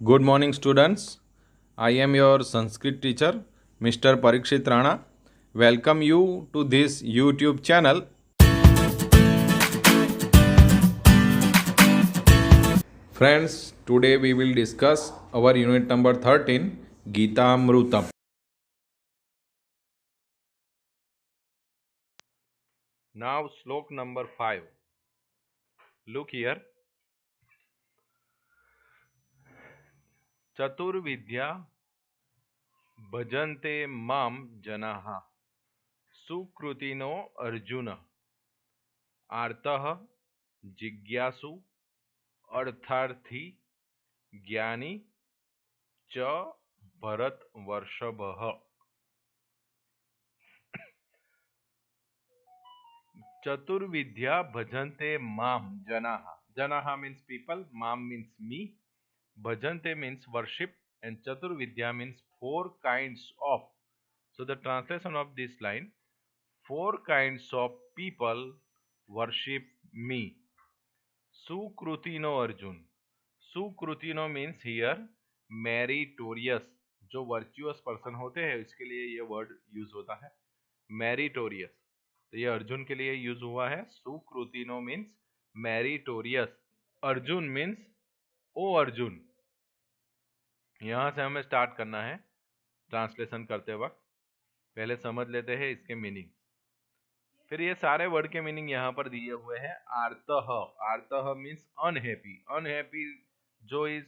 Good morning, students. I am your Sanskrit teacher, Mr. Parikshit Rana. Welcome you to this YouTube channel. Friends, today we will discuss our unit number 13, Gita Amrutam. Now, slok number 5. Look here. Chaturvidya bhajante mam janaha. Sukrutino Arjuna. Artah जिज्ञासु अर्थार्थी ज्ञानी च भरतवर्षभः। चतुर्विद्या भजन्ते माम जनाः. Janaha means people, mam means me, bhajante means worship, and chaturvidya means four kinds of. So the translation of this line: four kinds of people worship me. Sukrutino Arjun. Sukrutino means here meritorious. जो virtuous person होते हैं इसके लिए ये word use होता है meritorious, तो ये अर्जुन के लिए यूज हुआ है. सुकृतिनो means meritorious. Arjun means O Arjun. यहां से हमें स्टार्ट करना है ट्रांसलेशन करते वक्त. पहले समझ लेते हैं इसके मीनिंग, फिर ये सारे वर्ड के मीनिंग यहाँ पर दिए हुए हैं. आर्तः. आर्तः मीन्स अनहैप्पी. अनहैप्पी, जो इस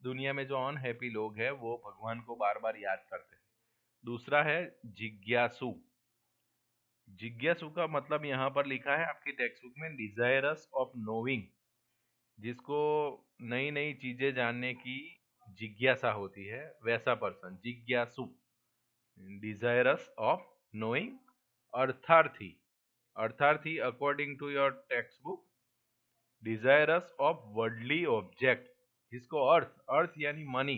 दुनिया में जो अनहैप्पी लोग हैं वो भगवान को बार बार याद करते हैं. दूसरा है जिज्ञासु. जिज्ञासु का मतलब यहाँ पर लिखा है आपकी टेक्स्ट बुक में डिजायरस ऑफ नोइंग. जिसको नई नई चीजें जानने की जिज्ञासा होती है वैसा पर्सन जिज्ञासु. Desirous of knowing. अर्थार्थी. अर्थार्थी according to your text book desirous of worldly object. जिसको अर्थ, अर्थ यानी मनी,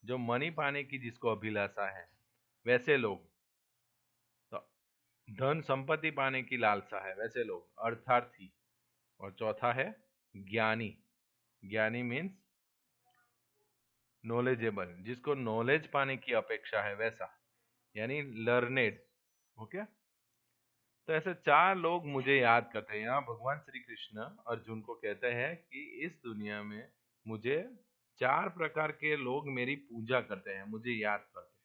जो मनी पाने की जिसको अभिलाषा है वैसे लोग. तो धन संपत्ति पाने की लालसा है वैसे लोग अर्थार्थी. और चौथा है ज्ञानी. ज्ञानी मीन्स नॉलेजेबल, जिसको नॉलेज पाने की अपेक्षा है वैसा, यानी लर्नेड. ओके. तो ऐसे चार लोग मुझे याद करते हैं. यहाँ भगवान श्री कृष्ण अर्जुन को कहते हैं कि इस दुनिया में मुझे चार प्रकार के लोग मेरी पूजा करते हैं, मुझे याद करते हैं.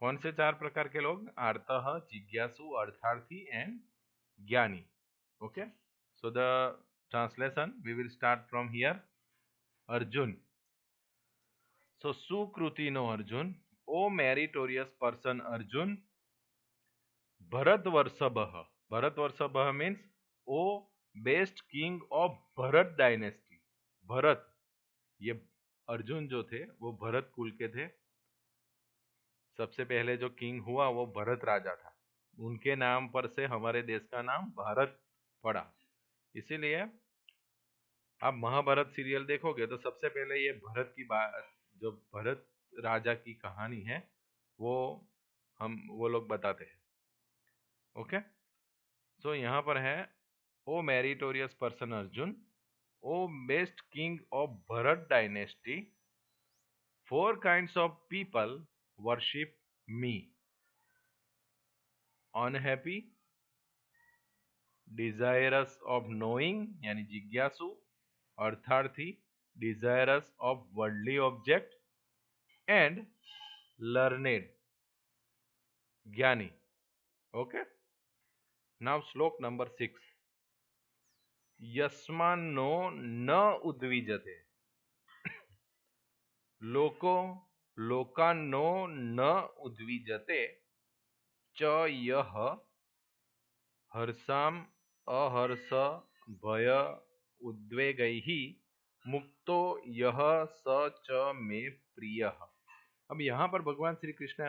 कौन से चार प्रकार के लोग? आर्तः, जिज्ञासु, अर्थार्थी एंड ज्ञानी. Okay. So the translation we will start from here. Arjun. So सुकृतिनो Arjun. O meritorious person Arjun. भरतवर्षभः. भरतवर्षभः means O best king of Bharat dynasty. Bharat, ये अर्जुन जो थे वो भरत कुल के थे. सबसे पहले जो किंग हुआ वो भरत राजा था. उनके नाम पर से हमारे देश का नाम भारत पड़ा. इसीलिए आप महाभारत सीरियल देखोगे तो सबसे पहले ये भरत की बात, जो भरत राजा की कहानी है वो वो लोग बताते हैं. ओके. सो यहाँ पर है O meritorious person Arjun, O best king of Bharat dynasty, four kinds of people worship me. Unhappy, desirous of knowing यानी जिज्ञासु, अर्थार्थी desirous of worldly object, and learned ज्ञानी. ओके. नाउ श्लोक नंबर 6. यस्मान्नो न उद्विजते. लोको लोकान्नो न उद्विजते च यः हर्षाम अहर्ष भय उद्वेगैः मुक्तो यः स च मे प्रियः. अब यहाँ पर भगवान श्री कृष्ण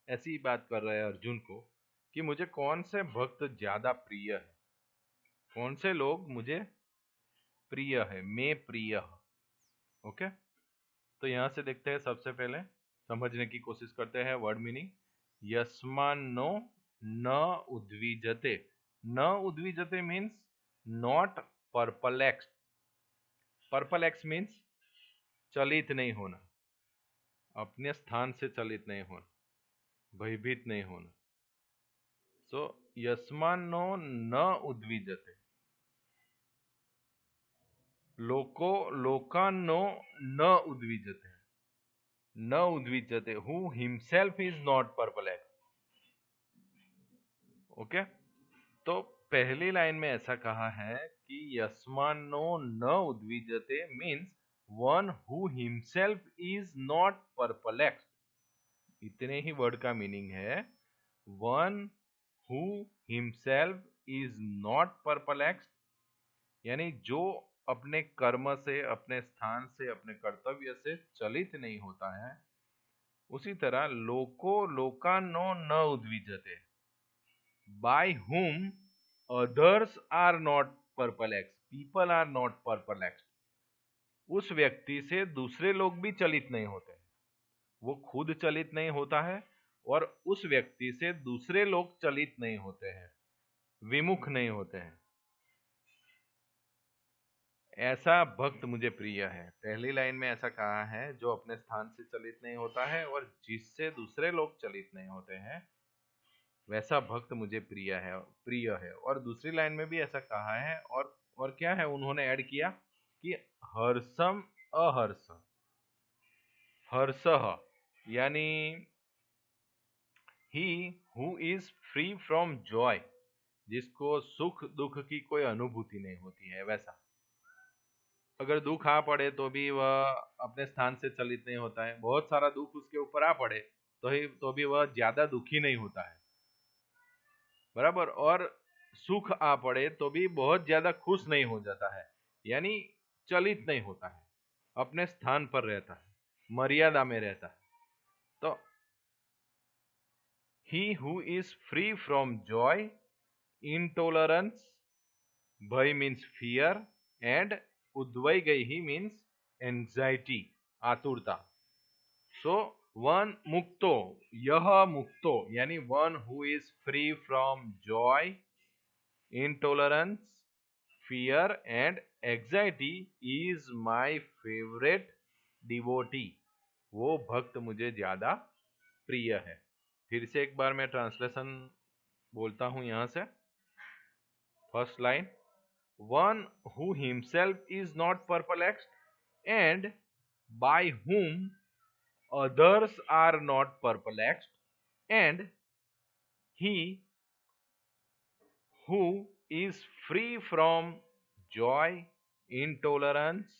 ऐसी बात कर रहे हैं अर्जुन को कि मुझे कौन से भक्त ज्यादा प्रिय है, कौन से लोग मुझे प्रिय है, मैं प्रिय. ओके. तो यहाँ से देखते हैं, सबसे पहले समझने की कोशिश करते हैं वर्ड मीनिंग. यस्मान्नो न उद्विजते. न उद्विजते means not perplexed. Perplex means चलित नहीं होना, अपने स्थान से चलित नहीं होना, भयभीत नहीं होना। सो यस्मान्नो न उद्विजते, लोको लोकान्नो न उद्विजते, न उद्विजते, who himself is not perplex. Okay, तो पहली लाइन में ऐसा कहा है कि यस्मान्नो न उद्विजते means one who himself is not perplexed. इतने ही वर्ड का मीनिंग है, one who himself is not perplexed, यानी जो अपने कर्म से, अपने स्थान से, अपने कर्तव्य से चलित नहीं होता है। उसी तरह लोको लोकान्नो न उद्विजते, by whom others are not perplexed, people are not perplexed, उस व्यक्ति से दूसरे लोग भी चलित नहीं होते। वो खुद चलित नहीं होता है और उस व्यक्ति से दूसरे लोग चलित नहीं होते हैं, विमुख नहीं होते हैं। ऐसा भक्त मुझे प्रिय है। पहली लाइन में ऐसा कहा है, जो अपने स्थान से चलित नहीं होता है और जिससे दूसरे लोग चलित नहीं होते हैं, वैसा भक्त मुझे प्रिय है। और दूसरी लाइन में भी ऐसा कहा है, और क्या है, उन्होंने ऐड किया कि हर्षम अहर्ष, हर्षः यानी ही who is free from Joy, जिसको सुख दुख की कोई अनुभूति नहीं होती है, वैसा। अगर दुख आ पड़े तो भी वह अपने स्थान से चलित नहीं होता है। बहुत सारा दुख उसके ऊपर आ पड़े तो भी वह ज्यादा दुखी नहीं होता है, बराबर। और सुख आ पड़े तो भी बहुत ज्यादा खुश नहीं हो जाता है, यानी चलित नहीं होता है, अपने स्थान पर रहता है, मर्यादा में रहता है। तो ही who is free from joy, intolerance, भय मीन्स फियर, एंड उद्वैगैहि मीन्स एंजाइटी, आतुरता। सो वन मुक्तो, यह मुक्तो यानी one who is free from joy, intolerance, fear and anxiety is my favorite devotee। वो भक्त मुझे ज्यादा प्रिय है। फिर से एक बार मैं ट्रांसलेशन बोलता हूं यहां से। First line, one who himself is not perplexed and by whom others are not perplexed, and he who is free from joy, intolerance,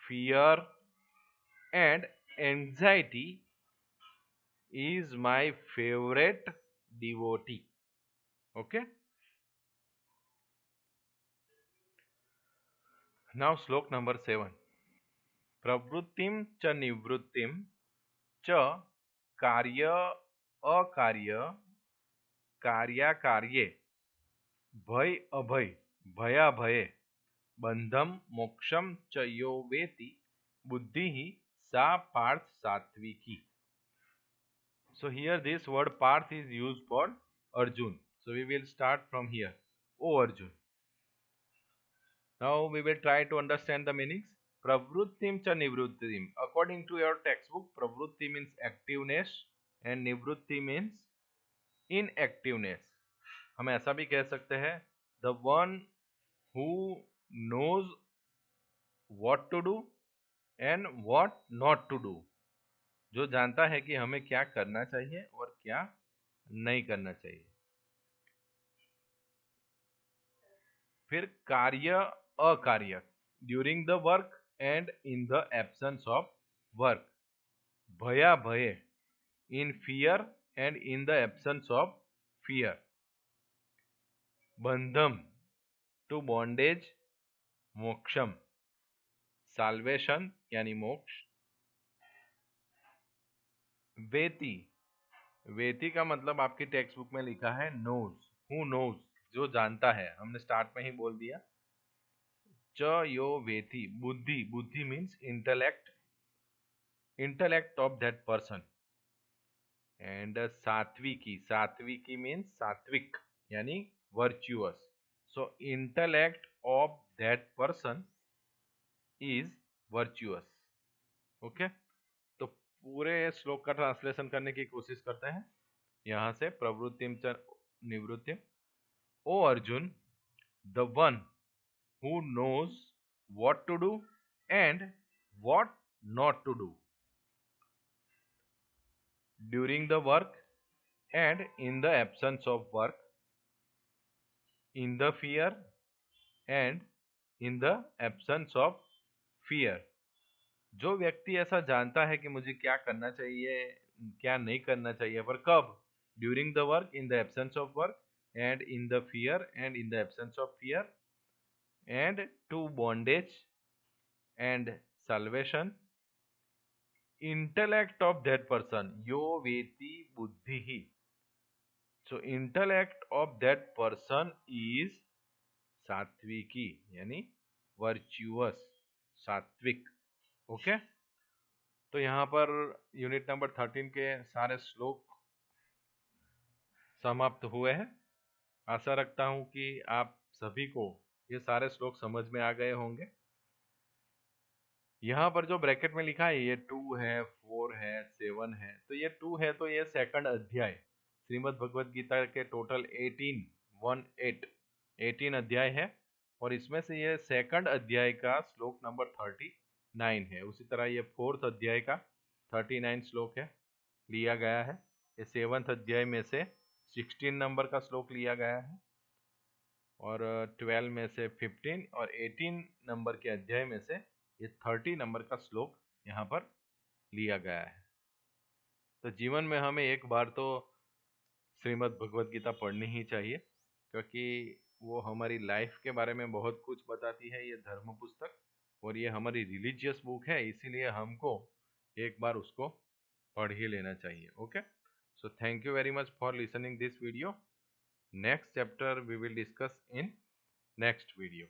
fear, and anxiety is my favorite devotee. Okay? Now slok number 7. प्रवृत्तिम च निवृत्तिम च कार्य अकार्य कार्याकार्ये भय अभय भयाभये बंधम मोक्षम च यो वेति बुद्धि ही सा पार्थ सात्विकी। So here this word Parth is used for Arjun. So we will start from here. O Arjun. Now we will try to understand the meanings. Pravrittim cha nivrittim. According to your textbook, pravritti means activeness and nivritti means inactiveness. हम ऐसा भी कह सकते हैं, the one who knows what to do and what not to do. जो जानता है कि हमें क्या करना चाहिए और क्या नहीं करना चाहिए। फिर कार्य अकार्य, during the work and in the absence of work. भया भय, in fear and in the absence of fear. बंधम, टू बॉन्डेज। मोक्षम, साल्वेशन यानी मोक्ष। वेति, वेति का मतलब आपकी टेक्स्ट बुक में लिखा है नोज, हु नोज, जो जानता है। हमने स्टार्ट में ही बोल दिया। च यो वेति, बुद्धि, बुद्धि means intellect, intellect of that person. And सात्विकी, सात्विकी मीन्स सात्विक यानी virtuous. So intellect of that person is virtuous. Okay, तो पूरे श्लोक का ट्रांसलेशन करने की कोशिश करते हैं यहाँ से। प्रवृत्तिम च निवृत्तिम। O Arjun, the one who knows what to do and what not to do during the work and in the absence of work, in the fear and in the absence of fear। जो व्यक्ति ऐसा जानता है कि मुझे क्या करना चाहिए, क्या नहीं करना चाहिए, पर कब? During the work, in the absence of work, and in the fear and in the absence of fear, and to bondage and salvation, intellect of that person yo veti buddhi। so intellect of that person is सात्विकी, यानी वर्च्यूअस, सात्विक। Okay, तो यहाँ per unit number 13 के सारे श्लोक समाप्त हुए हैं। आशा रखता हूँ कि आप सभी को ये सारे श्लोक समझ में आ गए होंगे। यहाँ पर जो ब्रैकेट में लिखा है ये 2 है, 4 है, 7 है, तो ये 2 है तो ये सेकंड अध्याय श्रीमद् भगवत गीता के टोटल 18 अध्याय है, और इसमें से ये सेकंड अध्याय का श्लोक नंबर 39 है। उसी तरह ये फोर्थ अध्याय का 39 श्लोक है, लिया गया है। ये सेवंथ अध्याय में से 16 नंबर का श्लोक लिया गया है, और 12 में से 15, और 18 नंबर के अध्याय में से ये 30 नंबर का श्लोक यहाँ पर लिया गया है। तो जीवन में हमें एक बार तो श्रीमद् भगवत गीता पढ़नी ही चाहिए, क्योंकि वो हमारी लाइफ के बारे में बहुत कुछ बताती है, ये धर्म पुस्तक, और ये हमारी रिलीजियस बुक है, इसीलिए हमको एक बार उसको पढ़ ही लेना चाहिए। Okay, so thank you very much for listening this video. Next chapter we will discuss in next video.